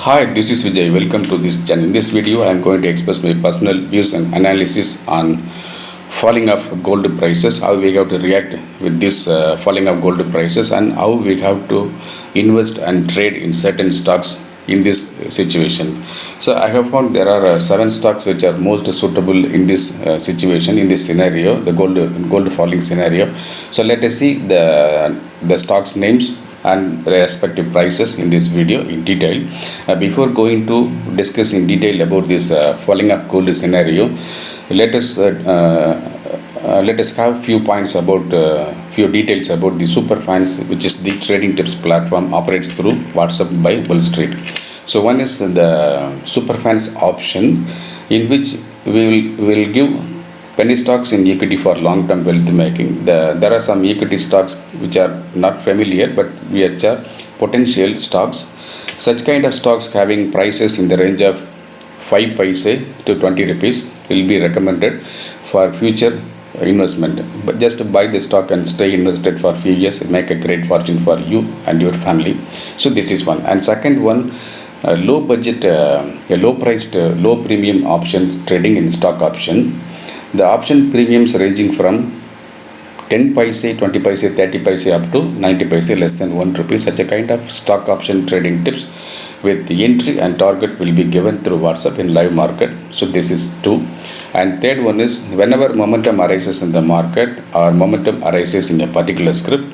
Hi, this is Vijay. Welcome to this channel. In this video, I am going to express my personal views and analysis on falling of gold prices, how we have to react with this falling of gold prices, and how we have to invest and trade in certain stocks in this situation. So, I have found there are seven stocks which are most suitable in this situation, in this scenario, the gold falling scenario. So, let us see the stocks names and respective prices in this video in detail. Before going to discuss in detail about this falling of gold scenario, let us have few points about few details about the Superfans, which is the trading tips platform operates through WhatsApp by Bull Street. So one is the Superfans option, in which we will give penny stocks in equity for long-term wealth making. There are some equity stocks which are not familiar, but which are potential stocks. Such kind of stocks having prices in the range of 5 paise to 20 rupees will be recommended for future investment. But just buy the stock and stay invested for a few years, make a great fortune for you and your family. So this is one. And second one, low budget, a low priced, low premium option trading in stock option. The option premiums ranging from 10 paise, 20 paise, 30 paise up to 90 paise, less than 1 rupee. Such a kind of stock option trading tips with the entry and target will be given through WhatsApp in live market. So this is two. And third one is, whenever momentum arises in the market or momentum arises in a particular script,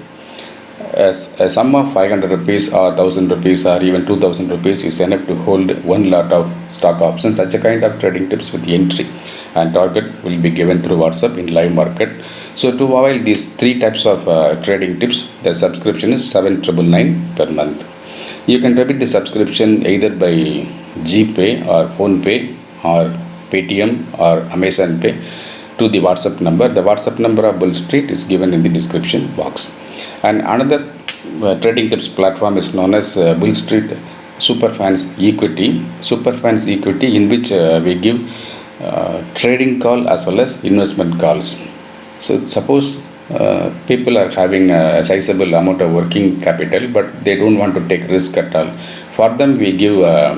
as a sum of 500 rupees or 1000 rupees or even 2000 rupees is enough to hold one lot of stock options. Such a kind of trading tips with entry and target will be given through WhatsApp in live market. So to avail these three types of trading tips, the subscription is 7,999 per month. You can debit the subscription either by GPay or PhonePe or Paytm or Amazon Pay to the WhatsApp number. The WhatsApp number of Bull Street is given in the description box. And another trading tips platform is known as Bull Street Superfans Equity. Superfans Equity, in which we give trading call as well as investment calls. So suppose people are having a sizable amount of working capital, but they don't want to take risk at all. For them, we give a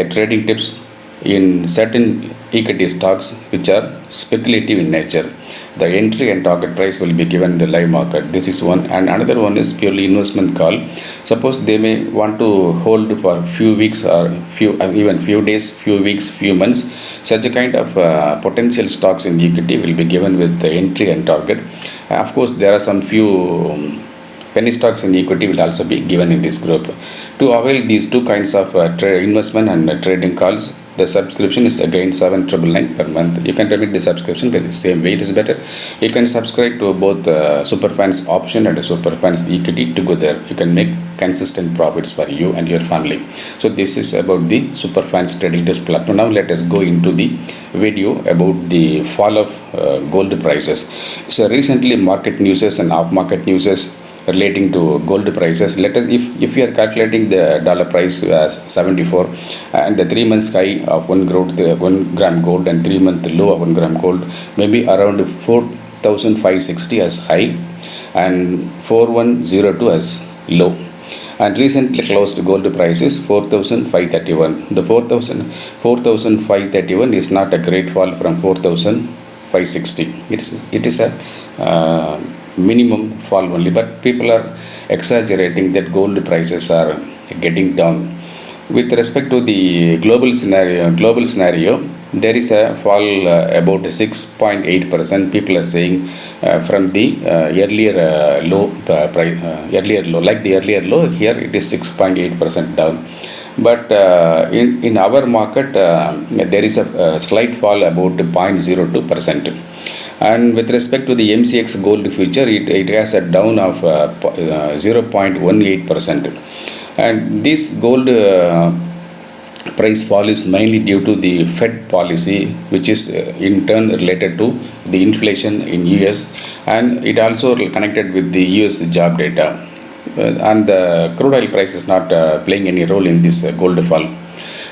trading tips in certain equity stocks which are speculative in nature. The entry and target price will be given in the live market. This is one. And another one is purely investment call. Suppose they may want to hold for few weeks or even few days, few weeks, few months. Such a kind of potential stocks in equity will be given with the entry and target. Of course, there are some few penny stocks in equity will also be given in this group. To avail these two kinds of investment and trading calls, the subscription is again 7,999 per month. You can remit the subscription by the same way. It is better. You can subscribe to both Superfans option and Superfans equity together. You can make consistent profits for you and your family. So this is about the Superfans trading tips platform. Now let us go into the video about the fall of gold prices. So recently market newses and off market newses relating to gold prices. Let us, if we are calculating the dollar price as 74 and the 3 months high of 1 gram gold and 3 month low of 1 gram gold, maybe around 4,560 as high and 4,102 as low. And recently closed gold price is 4,531. The 4,531 is not a great fall from 4,560. It is a minimum fall only, but people are exaggerating that gold prices are getting down. With respect to the global scenario, there is a fall about 6.8%. People are saying from the earlier low earlier low, like the earlier low here, it is 6.8% down. But in our market, there is a slight fall about 0.02%. And with respect to the MCX gold future, it has a down of 0.18%. And this gold price fall is mainly due to the Fed policy, which is in turn related to the inflation in US, and it also connected with the US job data. And the crude oil price is not playing any role in this gold fall.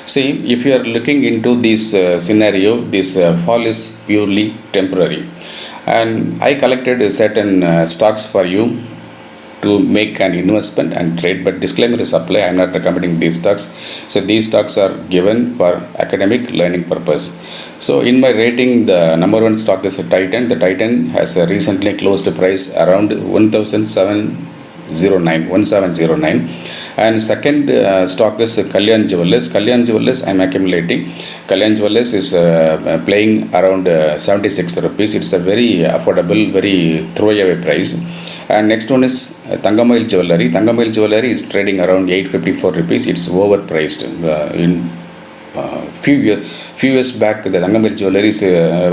See, if you are looking into this scenario, this fall is purely temporary. And I collected certain stocks for you to make an investment and trade, but disclaimer is apply. I am not recommending these stocks. So these stocks are given for academic learning purpose. So in my rating, the number one stock is Titan. The Titan has recently closed the price around 1709, and second stock is Kalyan Jewellers. Kalyan Jewellers I am accumulating. Kalyan Jewellers is playing around 76 rupees. It's a very affordable, very throwaway price. And next one is Tangamail Jewelry. Tangamail Jewelry is trading around 854 rupees. It's overpriced. In few years back, the Tangamail Jewelry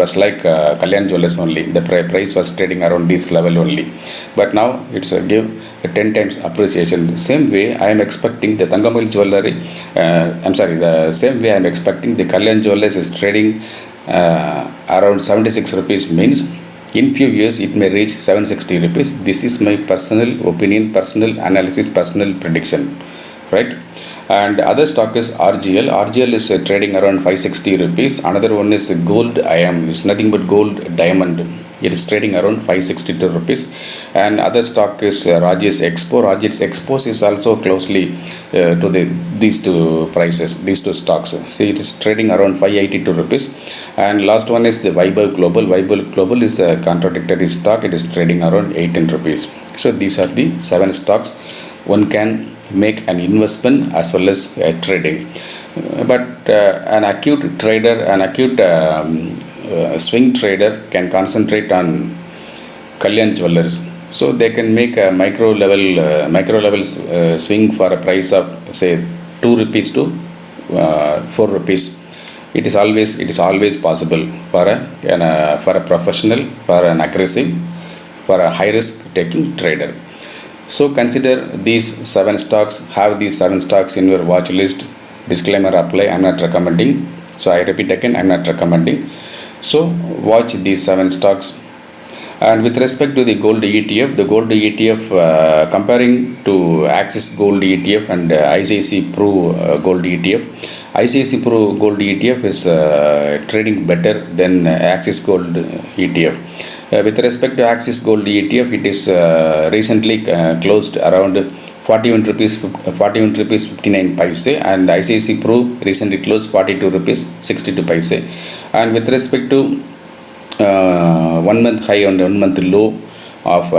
was like Kalyan Jewellers only. The price was trading around this level only. But now it's give 10 times appreciation. Same way I am expecting the Tangamail Jewelry. The same way I am expecting the Kalyan Jewellers is trading around 76 rupees, means in few years it may reach 760 rupees. This is my personal opinion, personal analysis, personal prediction, right? And other stock is RGL. RGL is trading around 560 rupees. Another one is Gold IM. It's nothing but gold diamond. It is trading around 562 rupees. And other stock is Rajesh Expo. Rajesh Expo is also closely to these two prices, these two stocks. See, it is trading around 582 rupees. And last one is the Vaibhav Global. Vaibhav Global is a contradictory stock. It is trading around 18 rupees. So these are the 7 stocks one can make an investment as well as trading. But an acute trader, an acute swing trader can concentrate on Kalyan Jewellers. So they can make a micro level swing for a price of say 2 rupees to 4 rupees. It is always possible for a professional, for an aggressive, for a high risk taking trader. So consider these 7 stocks, have these 7 stocks in your watch list. Disclaimer apply, I am not recommending. So I repeat again, I am not recommending. So watch these 7 stocks. And with respect to the gold ETF, the gold ETF comparing to Axis Gold ETF and ICICI Pro Gold ETF, ICICI Pro Gold ETF is trading better than Axis Gold ETF. With respect to Axis Gold ETF, it is recently closed around 41 rupees 59 paise, and ICICI Pro recently closed 42 rupees 62 paise. And with respect to 1 month high and 1 month low of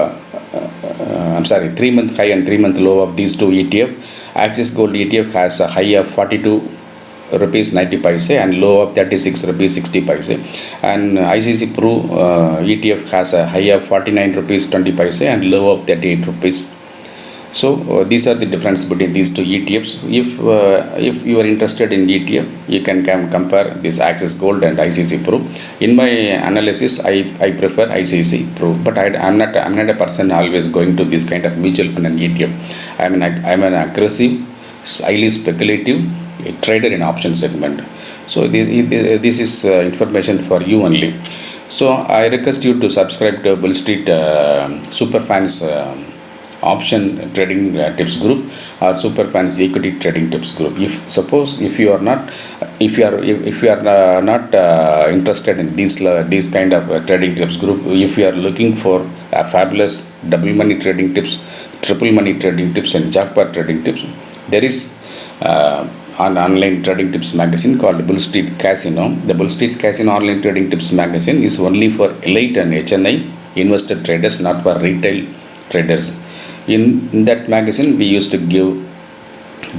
3 month high and 3 month low of these two ETF, Axis Gold ETF has a high of 42 rupees 90 paise and low of 36 rupees 60 paise, and ICICI Pro ETF has a high of 49 rupees 20 paise and low of 38 rupees. So these are the difference between these two ETFs. If you are interested in ETF, you can compare this Axis Gold and ICICI Pro. In my analysis, I prefer ICICI Pro, but I'm not a person always going to this kind of mutual fund and ETF. I'm an aggressive, highly speculative trader in option segment. So this is information for you only. So I request you to subscribe to Bull Street Superfans option trading tips group or Superfans equity trading tips group. If you are not interested in these kind of trading tips group, if you are looking for a fabulous double money trading tips, triple money trading tips and jackpot trading tips, there is an online trading tips magazine called Bull Street Casino. The Bull Street Casino online trading tips magazine is only for elite and HNI investor traders, not for retail traders. In that magazine, we used to give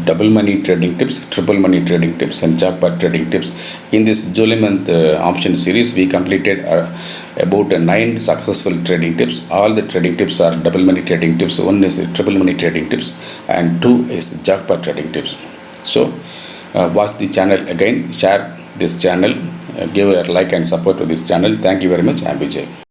double money trading tips, triple money trading tips and jackpot trading tips. In this July month option series, we completed about 9 successful trading tips. All the trading tips are double money trading tips. 1 is triple money trading tips and 2 is jackpot trading tips. So watch the channel again, share this channel, give a like and support to this channel. Thank you very much. I am Vijay.